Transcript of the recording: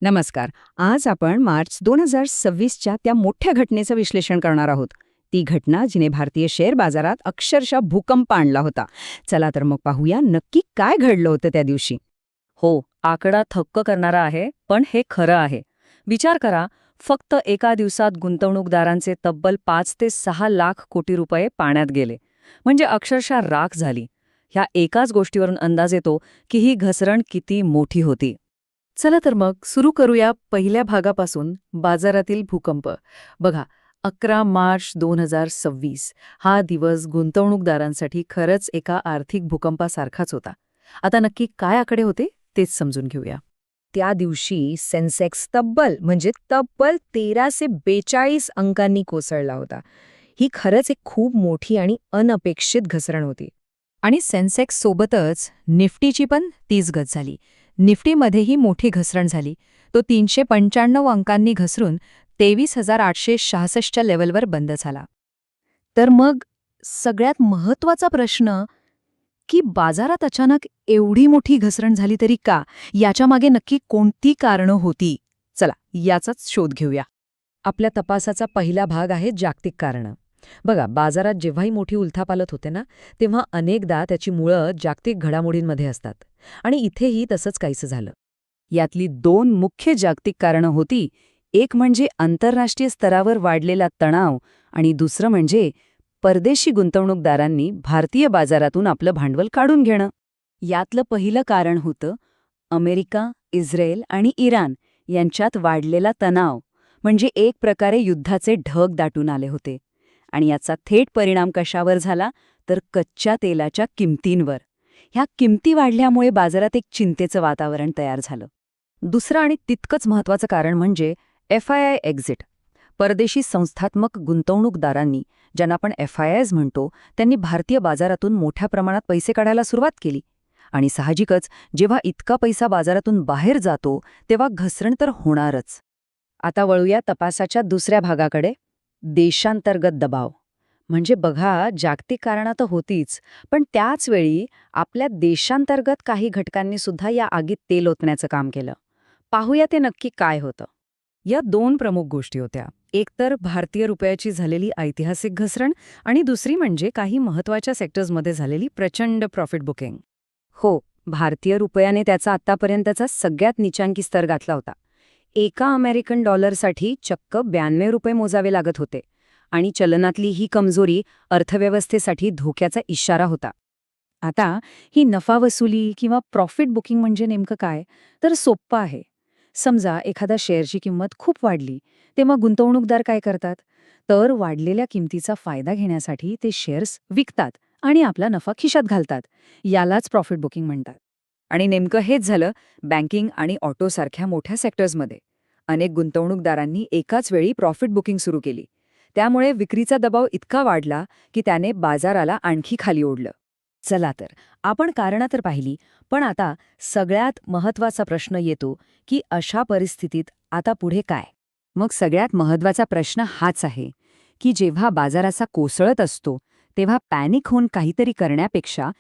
नमस्कार. आज आपण मार्च 2026च्या त्या मोठ्या घटनेचं विश्लेषण करणार आहोत. ती घटना जिने भारतीय शेअर बाजारात अक्षरशः भूकंप आणला होता. चला तर मग पाहूया नक्की काय घडलं होतं त्या दिवशी. हो, आकडा थक्क करणारा आहे, पण हे खरं आहे. विचार करा, फक्त एका दिवसात गुंतवणूकदारांचे तब्बल 5 ते 6 लाख कोटी रुपये पाण्यात गेले. म्हणजे अक्षरशः राख झाली. ह्या एकाच गोष्टीवरून अंदाज येतो की ही घसरण किती मोठी होती. चला तर मग सुरू करूया पहिल्या भागापासून, बाजारातील भूकंप. बघा, 11 मार्च 2026 हा दिवस गुंतवणूकदारांसाठी खरंच एका आर्थिक भूकंपासारखाच होता. आता नक्की काय आकडे होते तेच समजून घेऊया. त्या दिवशी सेन्सेक्स तब्बल 1342 अंकांनी कोसळला होता. ही खरंच एक खूप मोठी आणि अनपेक्षित घसरण होती. आणि सेन्सेक्स सोबतच निफ्टीची पण तीच गत झाली. निफ्टीमध्येही मोठी घसरण झाली. तो 395 अंकांनी घसरून 23,866च्या लेव्हलवर बंद झाला. तर मग सगळ्यात महत्त्वाचा प्रश्न, की बाजारात अचानक एवढी मोठी घसरण झाली तरी का? याच्यामागे नक्की कोणती कारणं होती? चला याचाच शोध घेऊया. आपल्या तपासाचा पहिला भाग आहे जागतिक कारणं. बघा, बाजारात जेव्हाही मोठी उलथापालथ होते ना, तेव्हा अनेकदा त्याची मुळं जागतिक घडामोडींमध्ये असतात. आणि इथेही तसंच काहीसं झालं. यातली 2 मुख्य जागतिक कारणं होती. एक म्हणजे आंतरराष्ट्रीय स्तरावर वाढलेला तणाव आणि दुसरं म्हणजे परदेशी गुंतवणूकदारांनी भारतीय बाजारातून आपलं भांडवल काढून घेणं. यातलं पहिलं कारण होतं अमेरिका, इस्रायल आणि इराण यांच्यात वाढलेला तणाव, म्हणजे एक प्रकारे युद्धाचे ढग दाटून आले होते. आणि याचा थेट परिणाम कशावर झाला तर कच्च्या तेलाच्या किमतींवर. ह्या किमती वाढल्यामुळे बाजारात एक चिंतेचं वातावरण तयार झालं. दुसरं आणि तितकंच महत्त्वाचं कारण म्हणजे FII एक्झिट. परदेशी संस्थात्मक गुंतवणूकदारांनी, ज्यांना आपण FIIs म्हणतो, त्यांनी भारतीय बाजारातून मोठ्या प्रमाणात पैसे काढायला सुरुवात केली. आणि साहजिकच जेव्हा इतका पैसा बाजारातून बाहेर जातो तेव्हा घसरण तर होणारच. आता वळूया तपासाच्या दुसऱ्या भागाकडे, देशांतर्गत दबाव. म्हणजे बघा, जागतिक कारणं तर होतीच, पण त्याच वेळी आपल्या देशांतर्गत काही घटकांनी सुद्धा या आगीत तेल ओतण्याचं काम केलं. पाहूया ते नक्की काय होतं. या 2 प्रमुख गोष्टी होत्या. एक तर भारतीय रुपयाची झालेली ऐतिहासिक घसरण आणि दुसरी म्हणजे काही महत्त्वाच्या सेक्टर्समध्ये झालेली प्रचंड प्रॉफिट बुकिंग. हो, भारतीय रुपयाने त्याचा आत्तापर्यंतचा सगळ्यात नीचांकी स्तर गाठला होता. एका अमेरिकन डॉलरसाठी चक्क 92 रुपये मोजावे लागत होते. आणि चलनातली ही कमजोरी अर्थव्यवस्थेसाठी धोक्याचा इशारा होता. आता ही नफा वसुली किंवा प्रॉफिट बुकिंग म्हणजे नेमकं काय? तर सोप्पं आहे. समजा एखाद्या शेअरची किंमत खूप वाढली, तेव्हा गुंतवणूकदार काय करतात? तर वाढलेल्या किमतीचा फायदा घेण्यासाठी ते शेअर्स विकतात आणि आपला नफा खिशात घालतात. यालाच प्रॉफिट बुकिंग म्हणतात. आणि नेमकं हेच झालं बँकिंग आणि ऑटोसारख्या मोठ्या सेक्टर्समध्ये. अनेक गुंतवणूकदारांनी एकाच वेळी प्रॉफिट बुकिंग सुरू केली. त्यामुळे विक्रीचा दबाव इतका वाढला की त्याने बाजाराला आणखी खाली ओढलं. चला तर, आपण कारणं तर पाहिली, पण आता सगळ्यात महत्त्वाचा प्रश्न येतो की अशा परिस्थितीत आता पुढे काय? मग सगळ्यात महत्त्वाचा प्रश्न हाच आहे की जेव्हा बाजार असा कोसळत असतो तेव्हा पॅनिक होऊन काहीतरी करण्यापेक्षा